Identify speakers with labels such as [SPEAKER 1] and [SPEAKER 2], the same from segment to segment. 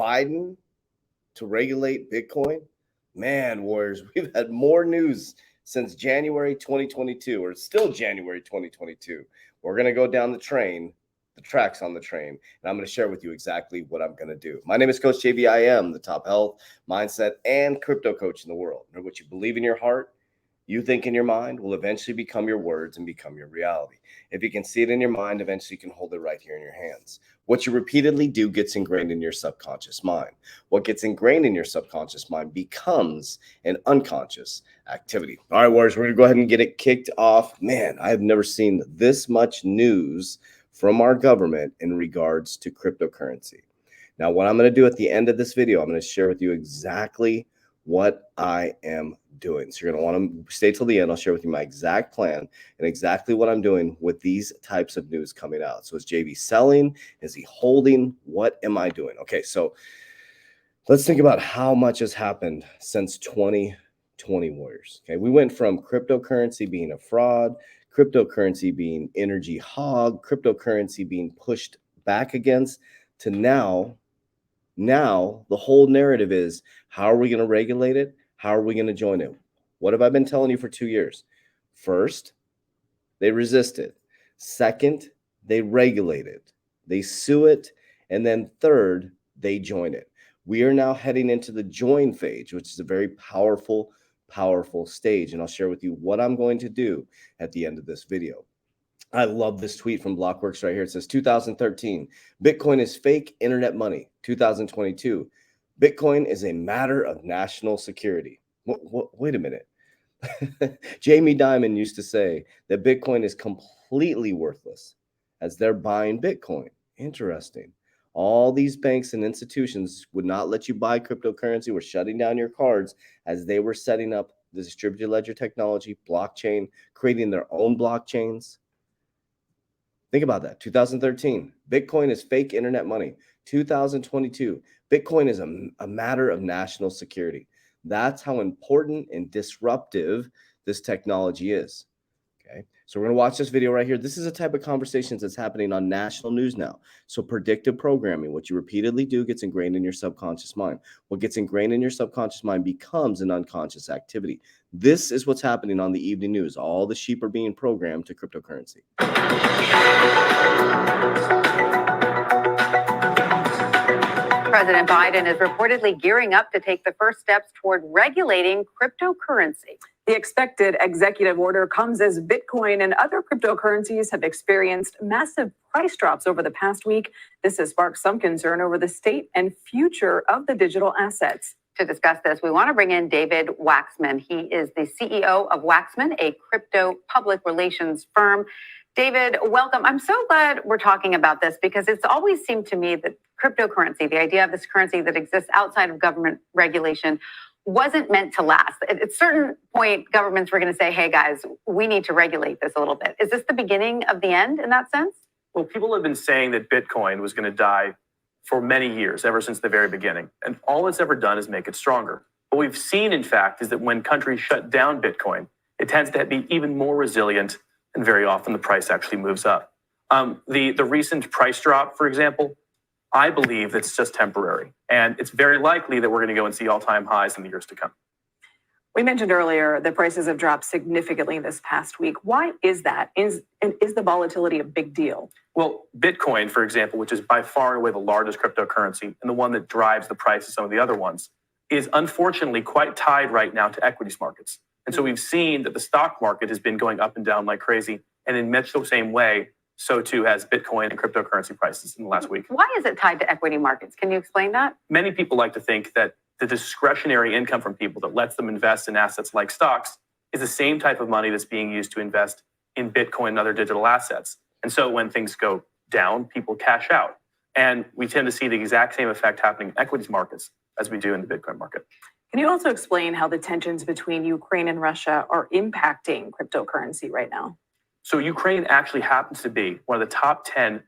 [SPEAKER 1] Biden to regulate Bitcoin? Man, Warriors, we've had more news since January 2022, or still January 2022. We're going to go down the tracks on the train, and I'm going to share with you exactly what I'm going to do. My name is Coach JB. I am the top health, mindset, and crypto coach in the world. And what you believe in your heart, you think in your mind, will eventually become your words and become your reality. If you can see it in your mind, eventually you can hold it right here in your hands. What you repeatedly do gets ingrained in your subconscious mind. What gets ingrained in your subconscious mind becomes an unconscious activity. All right, Warriors, we're going to go ahead and get it kicked off. Man, I have never seen this much news from our government in regards to cryptocurrency. Now, what I'm going to do at the end of this video, I'm going to share with you exactly what I am doing. So you're going to want to stay till the end. I'll share with you my exact plan and exactly what I'm doing with these types of news coming out. So is JB selling? Is he holding? What am I doing? Okay, so let's think about how much has happened since 2020, Warriors. Okay, we went from cryptocurrency being a fraud, cryptocurrency being energy hog, cryptocurrency being pushed back against, to now the whole narrative is, how are we going to regulate it? How are we going to join it? What have I been telling you for 2 years? First, they resist it. Second, they regulate it. They sue it. And then third, they join it. We are now heading into the join phase, which is a very powerful stage. And I'll share with you what I'm going to do at the end of this video. I love this tweet from Blockworks right here. It says 2013, Bitcoin is fake internet money. 2022, Bitcoin is a matter of national security. Wait a minute. Jamie Dimon used to say that Bitcoin is completely worthless as they're buying Bitcoin. Interesting. All these banks and institutions would not let you buy cryptocurrency. Were shutting down your cards as they were setting up the distributed ledger technology, blockchain, creating their own blockchains. Think about that. 2013, Bitcoin is fake internet money. 2022, Bitcoin is a matter of national security. That's how important and disruptive this technology is. Okay, so we're going to watch this video right here. This is a type of conversations that's happening on national news now. So predictive programming, what you repeatedly do gets ingrained in your subconscious mind. What gets ingrained in your subconscious mind becomes an unconscious activity. This is what's happening on the evening news. All the sheep are being programmed to cryptocurrency.
[SPEAKER 2] President Biden is reportedly gearing up to take the first steps toward regulating cryptocurrency.
[SPEAKER 3] The expected executive order comes as Bitcoin and other cryptocurrencies have experienced massive price drops over the past week. This has sparked some concern over the state and future of the digital assets.
[SPEAKER 2] To discuss this, we want to bring in David Waxman. He is the CEO of Waxman, a crypto public relations firm. David, welcome. I'm so glad we're talking about this because it's always seemed to me that cryptocurrency, the idea of this currency that exists outside of government regulation, wasn't meant to last. At a certain point, governments were going to say, hey, guys, we need to regulate this a little bit. Is this the beginning of the end in that sense?
[SPEAKER 4] Well, people have been saying that Bitcoin was going to die for many years, ever since the very beginning. And all it's ever done is make it stronger. What we've seen, in fact, is that when countries shut down Bitcoin, it tends to be even more resilient, and very often the price actually moves up. The recent price drop, for example, I believe that's just temporary. And it's very likely that we're going to go and see all-time highs in the years to come.
[SPEAKER 3] We mentioned earlier that prices have dropped significantly this past week. Why is that? Is the volatility a big deal?
[SPEAKER 4] Well, Bitcoin, for example, which is by far and away the largest cryptocurrency and the one that drives the price of some of the other ones, is unfortunately quite tied right now to equities markets. And so we've seen that the stock market has been going up and down like crazy. And in much the same way, so too has Bitcoin and cryptocurrency prices in the last week.
[SPEAKER 2] Why is it tied to equity markets? Can you explain that?
[SPEAKER 4] Many people like to think that the discretionary income from people that lets them invest in assets like stocks is the same type of money that's being used to invest in Bitcoin and other digital assets. And so when things go down, people cash out. And we tend to see the exact same effect happening in equities markets as we do in the Bitcoin market.
[SPEAKER 3] Can you also explain how the tensions between Ukraine and Russia are impacting cryptocurrency right now?
[SPEAKER 4] So Ukraine actually happens to be one of the top 10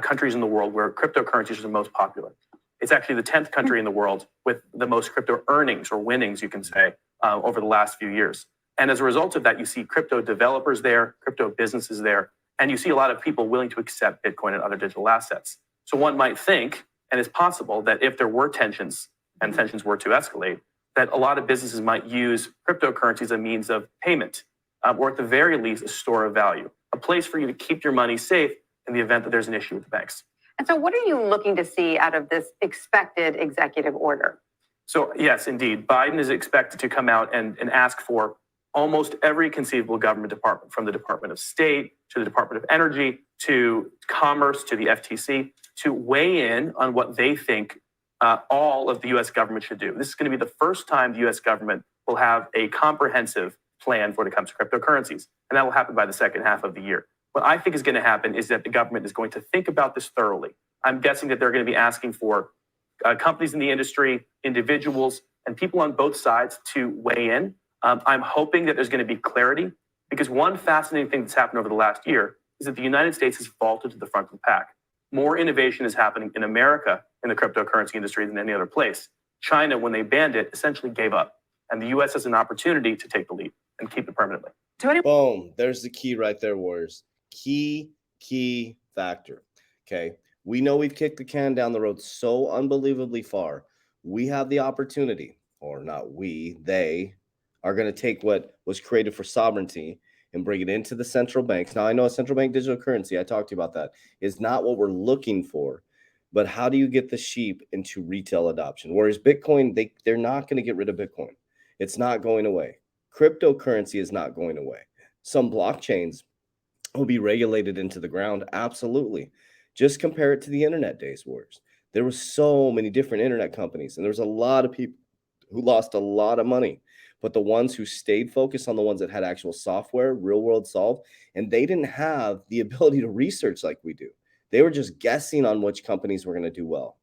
[SPEAKER 4] countries in the world where cryptocurrencies are the most popular. It's actually the 10th country in the world with the most crypto earnings or winnings, you can say, over the last few years. And as a result of that, you see crypto developers there, crypto businesses there, and you see a lot of people willing to accept Bitcoin and other digital assets. So one might think And it's possible that if there were tensions and tensions were to escalate, that a lot of businesses might use cryptocurrency as a means of payment, or at the very least, a store of value, a place for you to keep your money safe in the event that there's an issue with the banks.
[SPEAKER 2] And so what are you looking to see out of this expected executive order?
[SPEAKER 4] So yes, indeed, Biden is expected to come out and ask for almost every conceivable government department, from the Department of State to the Department of Energy to Commerce to the FTC, to weigh in on what they think all of the U.S. government should do. This is going to be the first time the U.S. government will have a comprehensive plan when it comes to cryptocurrencies, and that will happen by the second half of the year. What I think is going to happen is that the government is going to think about this thoroughly. I'm guessing that they're going to be asking for companies in the industry, individuals, and people on both sides to weigh in. I'm hoping that there's going to be clarity, because one fascinating thing that's happened over the last year is that the United States has vaulted to the front of the pack. More innovation is happening in America in the cryptocurrency industry than any other place. China, when they banned it, essentially gave up. And the U.S. has an opportunity to take the lead and keep it permanently.
[SPEAKER 1] Boom. There's the key right there, Warriors. Key factor. Okay. We know we've kicked the can down the road so unbelievably far. We have the opportunity, or not we, they are going to take what was created for sovereignty and bring it into the central banks. Now, I know a central bank digital currency, I talked to you about that, is not what we're looking for. But how do you get the sheep into retail adoption? Whereas Bitcoin, they're not going to get rid of Bitcoin. It's not going away. Cryptocurrency is not going away. Some blockchains will be regulated into the ground. Absolutely. Just compare it to the internet days, Warriors. There were so many different internet companies, and there was a lot of people who lost a lot of money. But the ones who stayed focused on the ones that had actual software, real world solved, and they didn't have the ability to research like we do. They were just guessing on which companies were going to do well.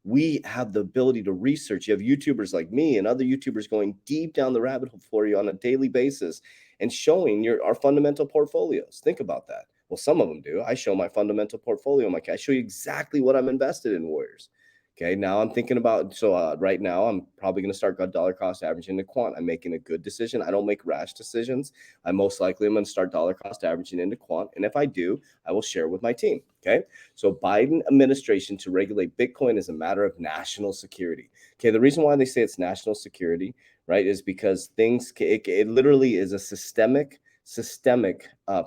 [SPEAKER 1] We have the ability to research. You have YouTubers like me and other YouTubers going deep down the rabbit hole for you on a daily basis and showing our fundamental portfolios. Think about that. Well, some of them do. I show my fundamental portfolio. I show you exactly what I'm invested in, Warriors. Okay, now I'm thinking about, right now I'm probably going to start dollar cost averaging into quant. I'm making a good decision. I don't make rash decisions. I most likely am going to start dollar cost averaging into quant. And if I do, I will share with my team. Okay, so Biden administration to regulate Bitcoin is a matter of national security. Okay, the reason why they say it's national security, right, is because it literally is a systemic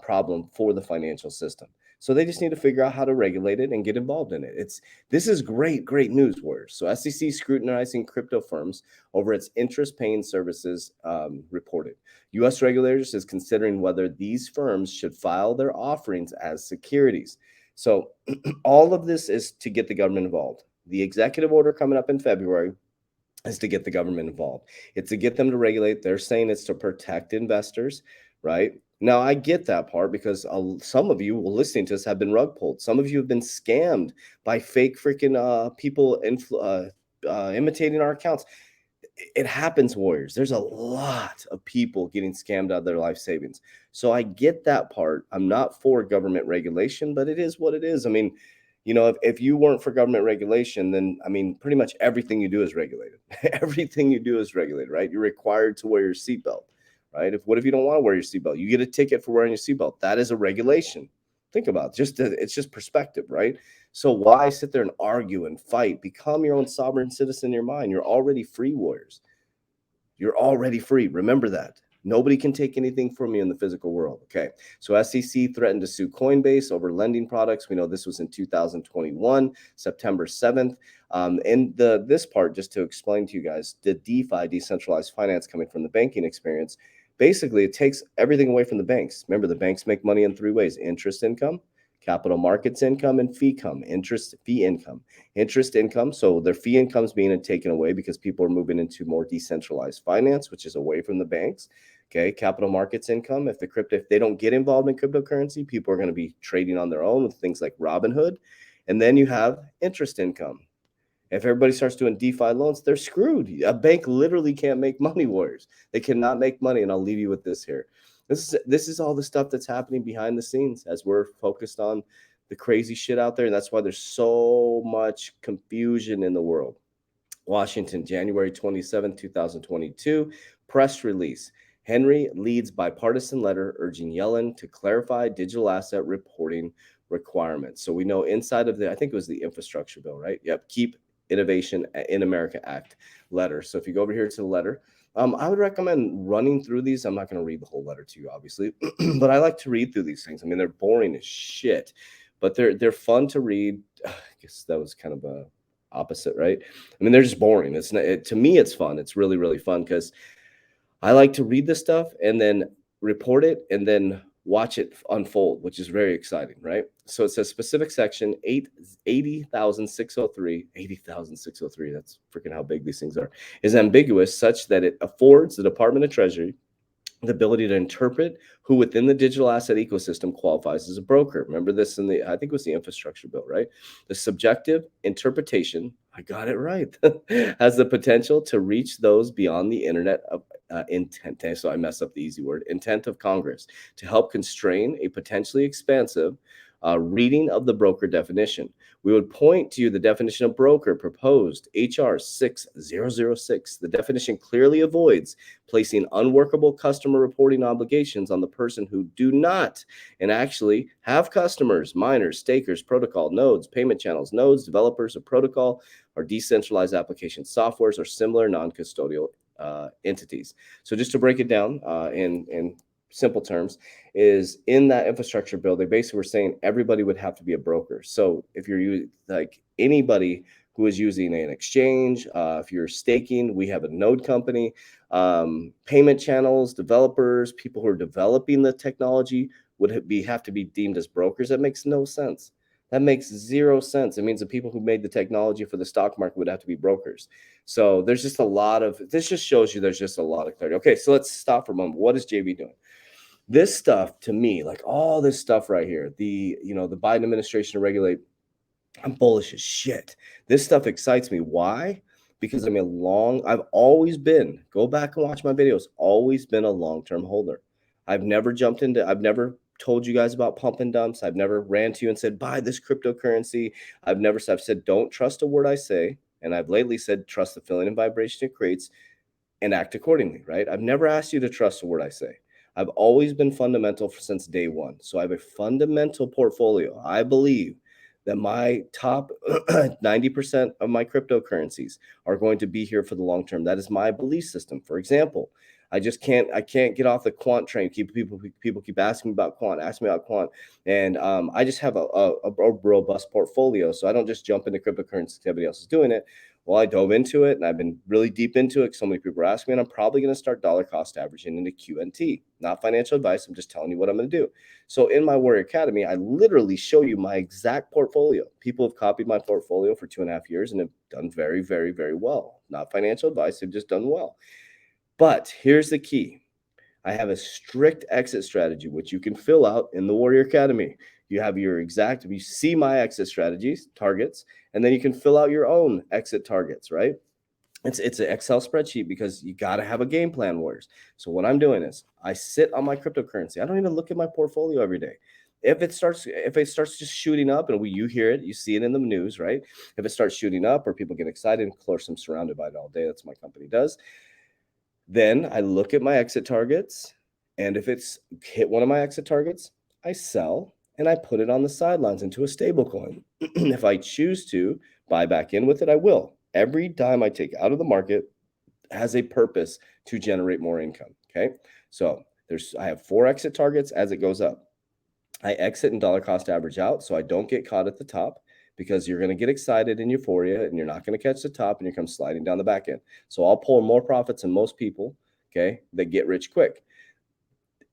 [SPEAKER 1] problem for the financial system. So they just need to figure out how to regulate it and get involved in it. This is great news, Warriors. So SEC scrutinizing crypto firms over its interest-paying services reported. U.S. regulators is considering whether these firms should file their offerings as securities. So all of this is to get the government involved. The executive order coming up in February is to get the government involved. It's to get them to regulate. They're saying it's to protect investors, right? Now, I get that part because some of you listening to us have been rug pulled. Some of you have been scammed by fake freaking people imitating our accounts. It happens, Warriors. There's a lot of people getting scammed out of their life savings. So I get that part. I'm not for government regulation, but it is what it is. I mean, if you weren't for government regulation, then, pretty much everything you do is regulated. Everything you do is regulated, right? You're required to wear your seatbelt. Right? What if you don't want to wear your seatbelt? You get a ticket for wearing your seatbelt. That is a regulation. Think about it. It's just perspective, right? So why sit there and argue and fight? Become your own sovereign citizen in your mind. You're already free, Warriors. You're already free. Remember that. Nobody can take anything from you in the physical world. Okay. So SEC threatened to sue Coinbase over lending products. We know this was in 2021, September 7th. And this part, just to explain to you guys, the DeFi, decentralized finance, coming from the banking experience. Basically, it takes everything away from the banks. Remember, the banks make money in three ways: interest income, capital markets income, and fee income. Interest income, so their fee income is being taken away because people are moving into more decentralized finance, which is away from the banks. Okay, capital markets income, if they don't get involved in cryptocurrency, people are going to be trading on their own with things like Robinhood. And then you have interest income. If everybody starts doing DeFi loans, they're screwed. A bank literally can't make money, Warriors. They cannot make money. And I'll leave you with this here. This is all the stuff that's happening behind the scenes as we're focused on the crazy shit out there. And that's why there's so much confusion in the world. Washington, January 27, 2022, press release. Henry leads bipartisan letter urging Yellen to clarify digital asset reporting requirements. So we know inside of I think it was the infrastructure bill, right? Yep. Keep Innovation in America Act letter. So if you go over here to the letter, I would recommend running through these. I'm not going to read the whole letter to you, obviously, but I like to read through these things. I mean, they're boring as shit, but they're fun to read. I guess that was kind of a opposite, right? I mean, they're just boring. It's not, to me, it's fun. It's really, really fun because I like to read this stuff and then report it and then watch it unfold, which is very exciting, right? So it says specific section 80,603, 80,603, that's freaking how big these things are, is ambiguous such that it affords the Department of Treasury the ability to interpret who within the digital asset ecosystem qualifies as a broker. Remember this in I think it was the infrastructure bill, right? The subjective interpretation, I got it right, has the potential to reach those beyond the internet of intent. So I messed up the easy word, intent of Congress, to help constrain a potentially expansive reading of the broker definition. We would point to the definition of broker proposed HR 6006. The definition clearly avoids placing unworkable customer reporting obligations on the person who do not and actually have customers, miners, stakers, protocol nodes, payment channels, nodes, developers of protocol, or decentralized application softwares or similar non-custodial entities. So just to break it down in simple terms, is in that infrastructure bill, they basically were saying everybody would have to be a broker. So if you're like anybody who is using an exchange, if you're staking, we have a node company, payment channels, developers, people who are developing the technology would have to be deemed as brokers. That makes no sense. That makes zero sense. It means the people who made the technology for the stock market would have to be brokers. So there's just a lot of, this just shows you there's just a lot of clarity. Okay, so let's stop for a moment. What is JB doing? This stuff to me, like all this stuff right here, the Biden administration to regulate, I'm bullish as shit. This stuff excites me. Why? Because I've always been, go back and watch my videos, always been a long-term holder. I've never told you guys about pump and dumps. I've never ran to you and said, buy this cryptocurrency. I've said, don't trust a word I say. And I've lately said, trust the feeling and vibration it creates and act accordingly, right? I've never asked you to trust a word I say. I've always been fundamental since day one. So I have a fundamental portfolio. I believe that my top 90% of my cryptocurrencies are going to be here for the long term. That is my belief system. For example, I can't get off the quant train. People keep asking me about quant, and I just have a robust portfolio. So I don't just jump into cryptocurrency. Everybody else is doing it. Well, I dove into it and I've been really deep into it. So many people are asking me, and I'm probably going to start dollar cost averaging into QNT. Not financial advice. I'm just telling you what I'm going to do. So in my Warrior Academy, I literally show you my exact portfolio. People have copied my portfolio for 2.5 years and have done very, very, very well. Not financial advice. They've just done well. But here's the key. I have a strict exit strategy, which you can fill out in the Warrior Academy. You have you see my exit strategies, targets, and then you can fill out your own exit targets, right? It's an Excel spreadsheet because you got to have a game plan, Warriors. So what I'm doing is I sit on my cryptocurrency. I don't even look at my portfolio every day. If it starts just shooting up, and you hear it, you see it in the news, right? If it starts shooting up or people get excited, of course, I'm surrounded by it all day. That's what my company does. Then I look at my exit targets, and if it's hit one of my exit targets, I sell and I put it on the sidelines into a stable coin. If I choose to buy back in with it, I will. Every dime I take out of the market has a purpose to generate more income. Okay. So I have 4 exit targets as it goes up. I exit and dollar cost average out so I don't get caught at the top, because you're going to get excited in euphoria and you're not going to catch the top and you come sliding down the back end. So I'll pull more profits than most people, okay, that get rich quick.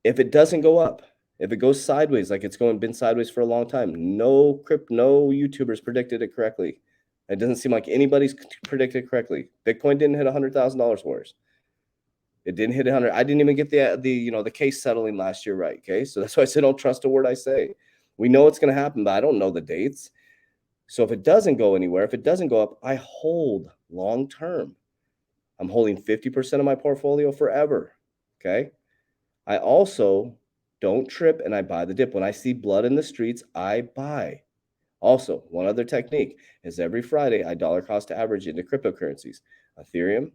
[SPEAKER 1] If it doesn't go up, if it goes sideways, like it's been sideways for a long time, no YouTubers predicted it correctly. It doesn't seem like anybody's predicted correctly. Bitcoin didn't hit $100,000 worse. It didn't hit 100. I didn't even get the case settling last year right. Okay, so that's why I said don't trust a word I say. We know it's going to happen, but I don't know the dates. So if it doesn't go anywhere, if it doesn't go up, I hold long term. I'm holding 50% of my portfolio forever. Okay. I also don't trip and I buy the dip. When I see blood in the streets, I buy. Also, one other technique is every Friday, I dollar cost average into cryptocurrencies. Ethereum,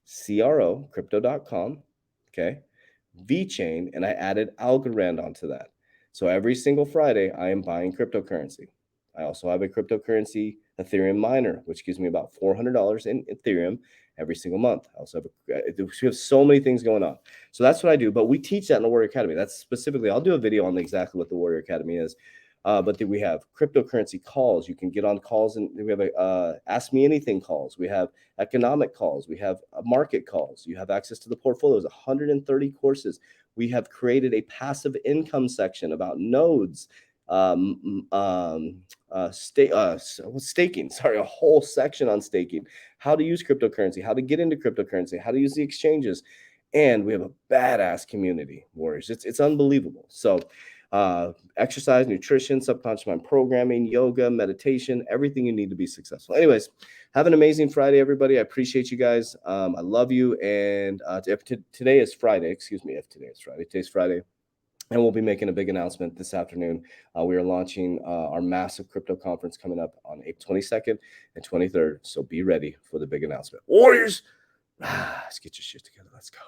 [SPEAKER 1] CRO, crypto.com. Okay. VeChain, and I added Algorand onto that. So every single Friday, I am buying cryptocurrency. I also have a cryptocurrency Ethereum miner, which gives me about $400 in Ethereum every single month. I also we have so many things going on. So that's what I do. But we teach that in the Warrior Academy. That's specifically, I'll do a video on exactly what the Warrior Academy is. But then we have cryptocurrency calls. You can get on calls, and we have Ask Me Anything calls. We have economic calls. We have market calls. You have access to the portfolios, 130 courses. We have created a passive income section about nodes, staking. Sorry, a whole section on staking, how to use cryptocurrency, how to get into cryptocurrency, how to use the exchanges. And we have a badass community, Warriors. It's unbelievable. So exercise, nutrition, subconscious mind programming, yoga, meditation, everything you need to be successful. Anyways, have an amazing Friday, everybody. I appreciate you guys. I love you. And today is Friday. Excuse me, if today is Friday. Today's Friday. And we'll be making a big announcement this afternoon. We are launching our massive crypto conference coming up on April 22nd and 23rd. So be ready for the big announcement. Warriors, let's get your shit together. Let's go.